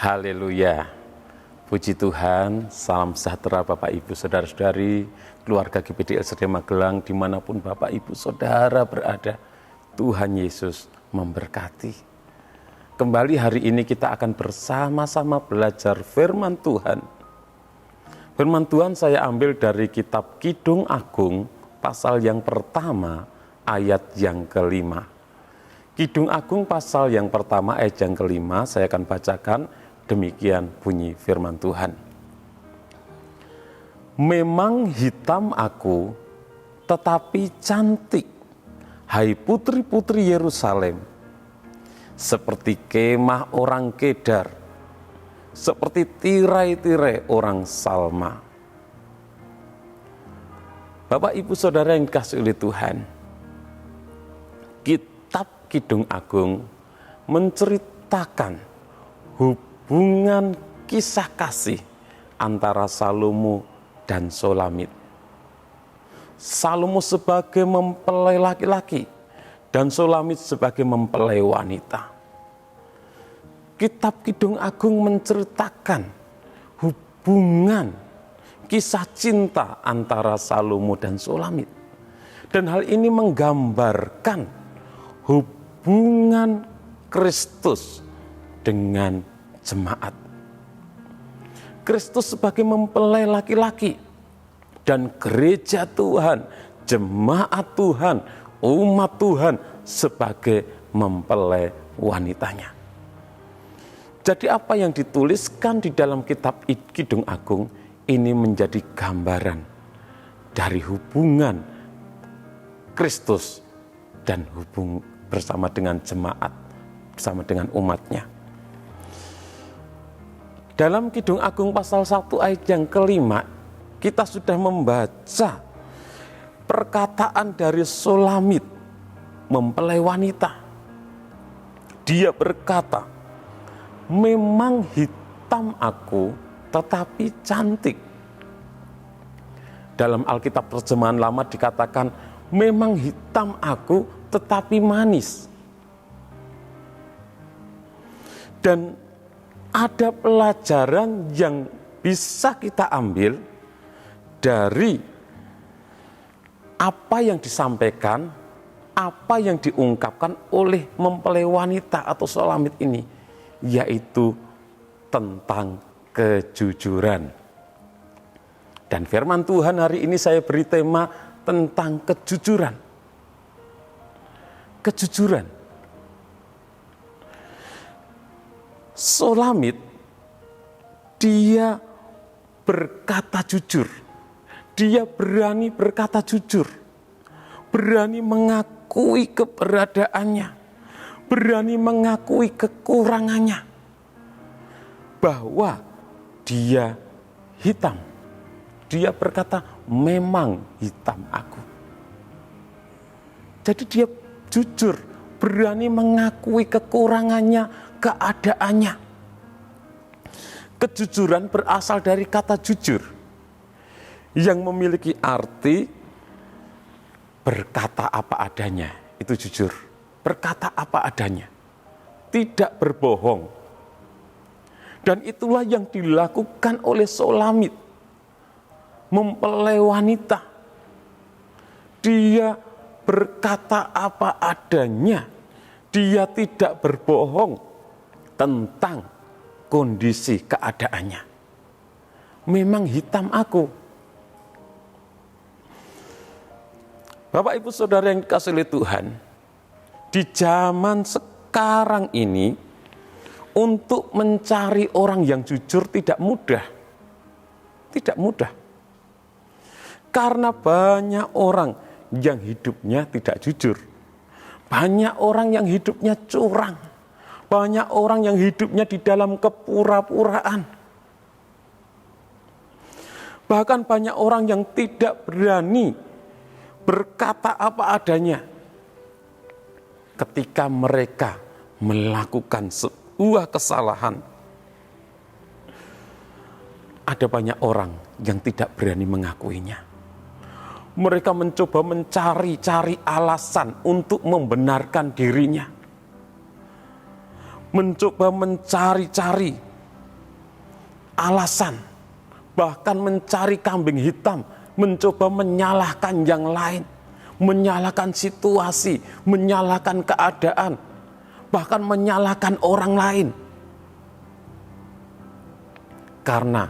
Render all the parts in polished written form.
Haleluya. Puji Tuhan, salam sejahtera Bapak Ibu Saudara-saudari, keluarga GPD LCD Magelang, dimanapun Bapak Ibu Saudara berada. Tuhan Yesus memberkati. Kembali hari ini kita akan bersama-sama belajar firman Tuhan. Firman Tuhan saya ambil dari kitab Kidung Agung, pasal yang pertama, ayat yang kelima. Kidung Agung pasal yang pertama, ayat yang kelima, saya akan bacakan. Demikian bunyi firman Tuhan. Memang hitam aku, tetapi cantik, hai putri-putri Yerusalem, seperti kemah orang Kedar, seperti tirai-tirai orang Salma. Bapak Ibu Saudara yang dikasihi oleh Tuhan, kitab Kidung Agung menceritakan hubungan kisah kasih antara Salomo dan Solamit. Salomo sebagai mempelai laki-laki dan Solamit sebagai mempelai wanita. Kitab Kidung Agung menceritakan hubungan kisah cinta antara Salomo dan Solamit. Dan hal ini menggambarkan hubungan Kristus dengan jemaat. Kristus sebagai mempelai laki-laki dan gereja Tuhan, jemaat Tuhan, umat Tuhan sebagai mempelai wanitanya. Jadi apa yang dituliskan di dalam kitab Kidung Agung ini menjadi gambaran dari hubungan Kristus dan hubung bersama dengan jemaat, bersama dengan umatnya. Dalam Kidung Agung pasal 1 ayat yang kelima, kita sudah membaca perkataan dari Solamit, mempelai wanita. Dia berkata, memang hitam aku, tetapi cantik. Dalam Alkitab terjemahan lama dikatakan, memang hitam aku, tetapi manis. Dan ada pelajaran yang bisa kita ambil dari apa yang disampaikan, apa yang diungkapkan oleh mempelai wanita atau Solamit ini, yaitu tentang kejujuran. Dan firman Tuhan hari ini saya beri tema tentang kejujuran. Kejujuran. Solamit, dia berkata jujur, dia berani berkata jujur, berani mengakui keberadaannya, berani mengakui kekurangannya, bahwa dia hitam. Dia berkata, memang hitam aku. Jadi dia jujur, berani mengakui kekurangannya, keadaannya. Kejujuran berasal dari kata jujur yang memiliki arti berkata apa adanya. Itu jujur, berkata apa adanya, tidak berbohong. Dan itulah yang dilakukan oleh Solamit, mempelai wanita. Dia berkata apa adanya, dia tidak berbohong tentang kondisi keadaannya. Memang hitam aku. Bapak Ibu Saudara yang dikasihi oleh Tuhan, di zaman sekarang ini untuk mencari orang yang jujur tidak mudah. Tidak mudah. Karena banyak orang yang hidupnya tidak jujur. Banyak orang yang hidupnya curang. Banyak orang yang hidupnya di dalam kepura-puraan. Bahkan banyak orang yang tidak berani berkata apa adanya ketika mereka melakukan sebuah kesalahan. Ada banyak orang yang tidak berani mengakuinya. Mereka mencoba mencari-cari alasan untuk membenarkan dirinya. Mencoba mencari-cari alasan, bahkan mencari kambing hitam, mencoba menyalahkan yang lain, menyalahkan situasi, menyalahkan keadaan, bahkan menyalahkan orang lain. Karena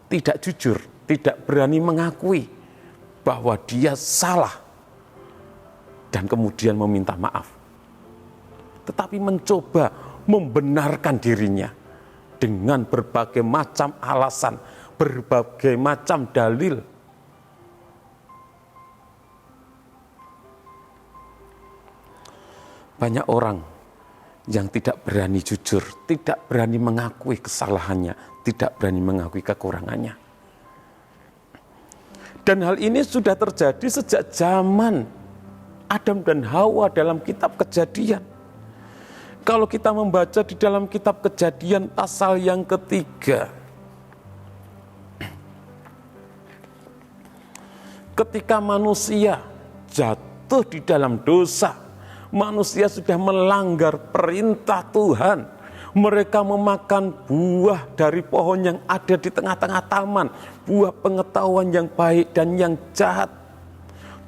tidak jujur, tidak berani mengakui bahwa dia salah dan kemudian meminta maaf. Tetapi mencoba membenarkan dirinya dengan berbagai macam alasan, berbagai macam dalil. Banyak orang yang tidak berani jujur, tidak berani mengakui kesalahannya, tidak berani mengakui kekurangannya. Dan hal ini sudah terjadi sejak zaman Adam dan Hawa dalam kitab Kejadian. Kalau kita membaca di dalam kitab Kejadian pasal yang ketiga, ketika manusia jatuh di dalam dosa, manusia sudah melanggar perintah Tuhan. Mereka memakan buah dari pohon yang ada di tengah-tengah taman, buah pengetahuan yang baik dan yang jahat.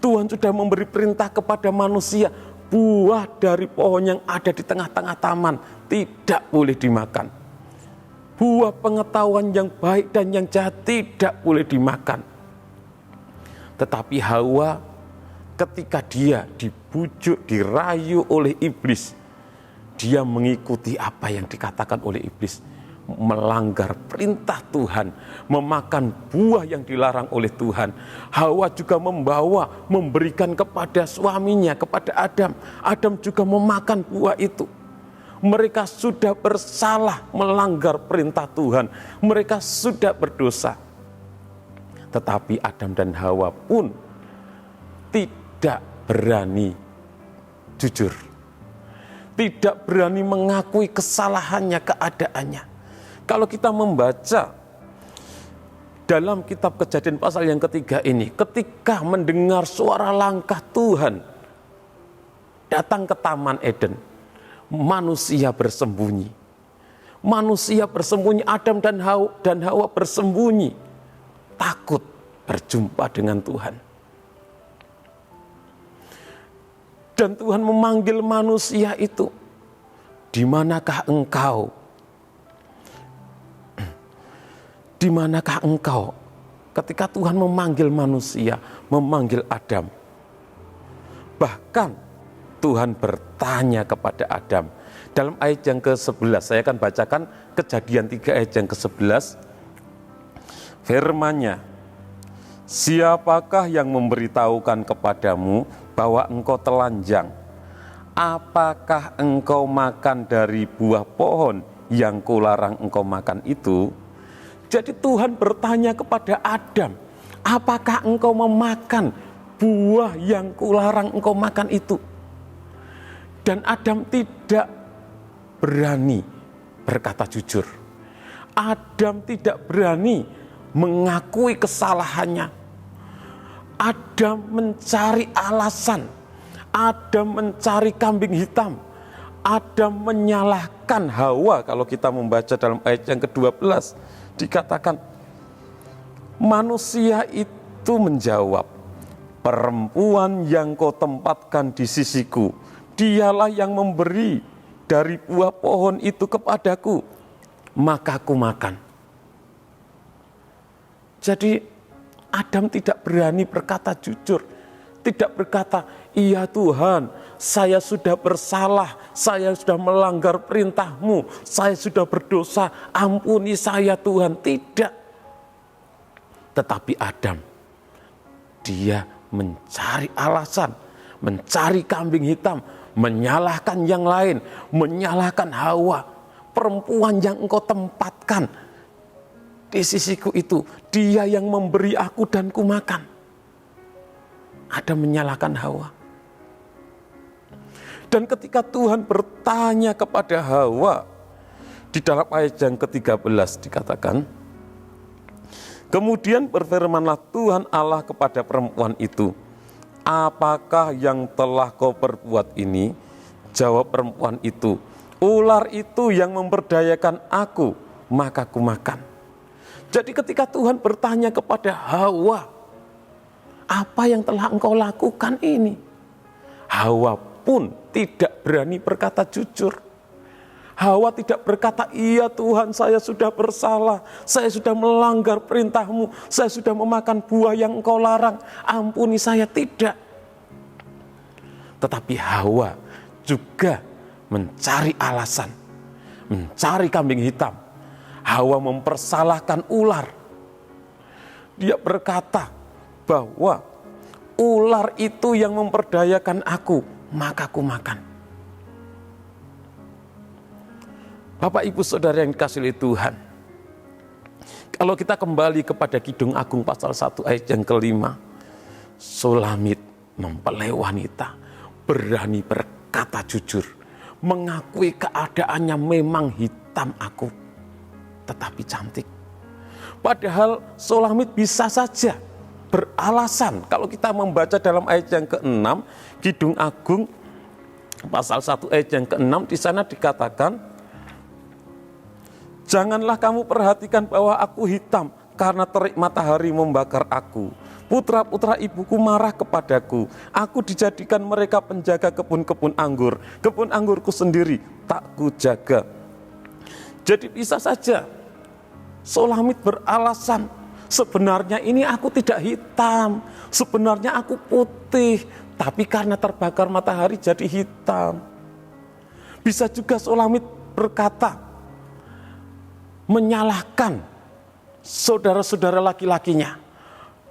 Tuhan sudah memberi perintah kepada manusia, buah dari pohon yang ada di tengah-tengah taman tidak boleh dimakan. Buah pengetahuan yang baik dan yang jahat tidak boleh dimakan. Tetapi Hawa, ketika dia dibujuk, dirayu oleh iblis, dia mengikuti apa yang dikatakan oleh iblis, melanggar perintah Tuhan, memakan buah yang dilarang oleh Tuhan. Hawa juga memberikan kepada suaminya, kepada Adam. Adam juga memakan buah itu. Mereka sudah bersalah melanggar perintah Tuhan. Mereka sudah berdosa. Tetapi Adam dan Hawa pun tidak berani jujur. Tidak berani mengakui kesalahannya, keadaannya. Kalau kita membaca dalam kitab Kejadian pasal yang ketiga ini, ketika mendengar suara langkah Tuhan datang ke Taman Eden, manusia bersembunyi. Manusia bersembunyi, Adam dan Hawa bersembunyi, takut berjumpa dengan Tuhan. Dan Tuhan memanggil manusia itu, "Di manakah engkau? Di manakah engkau?" Ketika Tuhan memanggil manusia, memanggil Adam. Bahkan Tuhan bertanya kepada Adam. Dalam ayat yang ke-11, saya akan bacakan Kejadian 3 ayat yang ke-11. Firman-Nya, "Siapakah yang memberitahukan kepadamu bahwa engkau telanjang? Apakah engkau makan dari buah pohon yang kularang engkau makan itu?" Jadi Tuhan bertanya kepada Adam, "Apakah engkau memakan buah yang kularang engkau makan itu?" Dan Adam tidak berani berkata jujur. Adam tidak berani mengakui kesalahannya. Adam mencari alasan. Adam mencari kambing hitam. Adam menyalahkan Hawa. Kalau kita membaca dalam ayat yang ke-12, dikatakan manusia itu menjawab, "Perempuan yang kau tempatkan di sisiku, dialah yang memberi dari buah pohon itu kepadaku, maka aku makan." Jadi Adam tidak berani berkata jujur, tidak berkata, "Iya Tuhan, saya sudah bersalah, saya sudah melanggar perintah-Mu, saya sudah berdosa, ampuni saya Tuhan." Tidak. Tetapi Adam, dia mencari alasan, mencari kambing hitam, menyalahkan yang lain, menyalahkan Hawa. "Perempuan yang engkau tempatkan di sisiku itu, dia yang memberi aku dan ku makan." Ada menyalahkan Hawa. Dan ketika Tuhan bertanya kepada Hawa, di dalam ayat yang ke-13 dikatakan, "Kemudian berfirmanlah Tuhan Allah kepada perempuan itu, apakah yang telah kau perbuat ini?" Jawab perempuan itu, "Ular itu yang memberdayakan aku maka kumakan. Jadi ketika Tuhan bertanya kepada Hawa, apa yang telah engkau lakukan ini? Hawa pun tidak berani berkata jujur. Hawa tidak berkata, iya Tuhan, saya sudah bersalah, saya sudah melanggar perintah-Mu, saya sudah memakan buah yang Engkau larang, ampuni saya. Tidak. Tetapi Hawa juga mencari alasan, mencari kambing hitam. Hawa mempersalahkan ular. Dia berkata bahwa ular itu yang memperdayakan aku, maka aku makan. Bapak Ibu Saudara yang dikasihi oleh Tuhan, kalau kita kembali kepada Kidung Agung pasal 1 ayat yang ke-5, Sulamit mempelai wanita, berani berkata jujur, mengakui keadaannya memang hitam aku, tetapi cantik. Padahal Sulamit bisa saja beralasan. Kalau kita membaca dalam ayat yang ke-6, Kidung Agung pasal 1 ayat yang ke-6, di sana dikatakan, janganlah kamu perhatikan bahwa aku hitam, karena terik matahari membakar aku. Putra-putra ibuku marah kepadaku. Aku dijadikan mereka penjaga kebun-kebun anggur. Kebun anggurku sendiri tak kujaga. Jadi bisa saja Sulamit beralasan, sebenarnya ini aku tidak hitam, sebenarnya aku putih, tapi karena terbakar matahari jadi hitam. Bisa juga Sulamit berkata, menyalahkan saudara-saudara laki-lakinya.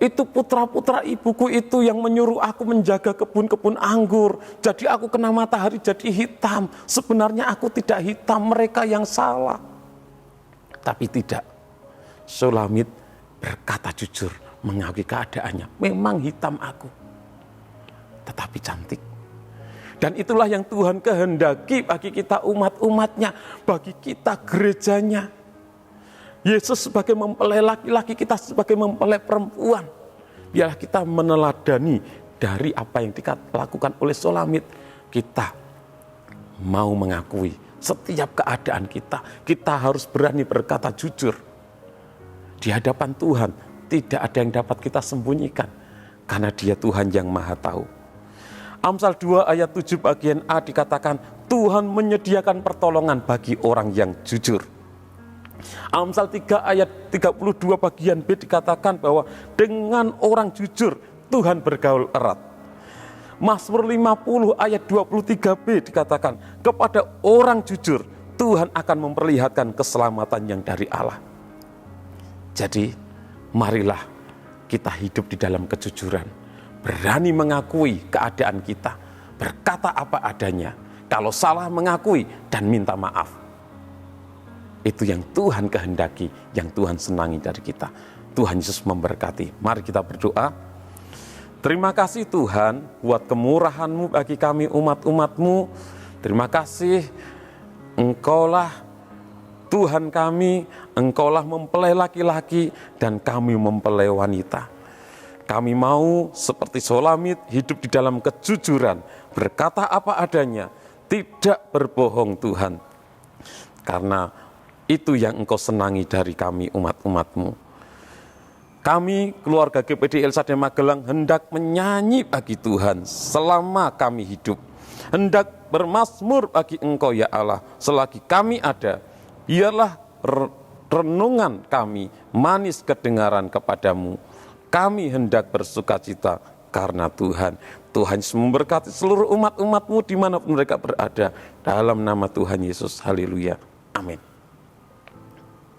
Itu putra-putra ibuku itu yang menyuruh aku menjaga kebun-kebun anggur. Jadi aku kena matahari jadi hitam. Sebenarnya aku tidak hitam, mereka yang salah. Tapi tidak. Sulamit berkata jujur, mengakui keadaannya. Memang hitam aku, tetapi cantik. Dan itulah yang Tuhan kehendaki bagi kita umat-umatnya, bagi kita gerejanya. Yesus sebagai mempelai laki-laki, kita sebagai mempelai perempuan. Biarlah kita meneladani dari apa yang dilakukan oleh Sulamit. Kita mau mengakui setiap keadaan kita. Kita harus berani berkata jujur. Di hadapan Tuhan tidak ada yang dapat kita sembunyikan, karena Dia Tuhan yang Maha Tahu. Amsal 2 ayat 7 bagian A dikatakan, Tuhan menyediakan pertolongan bagi orang yang jujur. Amsal 3 ayat 32 bagian B dikatakan bahwa dengan orang jujur Tuhan bergaul erat. Mazmur 50 ayat 23b dikatakan, kepada orang jujur Tuhan akan memperlihatkan keselamatan yang dari Allah. Jadi marilah kita hidup di dalam kejujuran, berani mengakui keadaan kita, berkata apa adanya, kalau salah mengakui dan minta maaf. Itu yang Tuhan kehendaki, yang Tuhan senangi dari kita. Tuhan Yesus memberkati. Mari kita berdoa. Terima kasih Tuhan buat kemurahan-Mu bagi kami umat-umat-Mu. Terima kasih Engkaulah Tuhan kami, Engkaulah mempelai laki-laki dan kami mempelai wanita. Kami mau seperti Sulamit hidup di dalam kejujuran, berkata apa adanya, tidak berbohong Tuhan. Karena itu yang Engkau senangi dari kami umat-umat-Mu. Kami keluarga GPD El Shaddai Magelang hendak menyanyi bagi Tuhan selama kami hidup. Hendak bermazmur bagi Engkau ya Allah selagi kami ada. Biarlah renungan kami manis kedengaran kepadamu. Kami hendak bersukacita karena Tuhan. Tuhan Yesus memberkati seluruh umat-umat-Mu dimanapun mereka berada. Dalam nama Tuhan Yesus, haleluya, amin.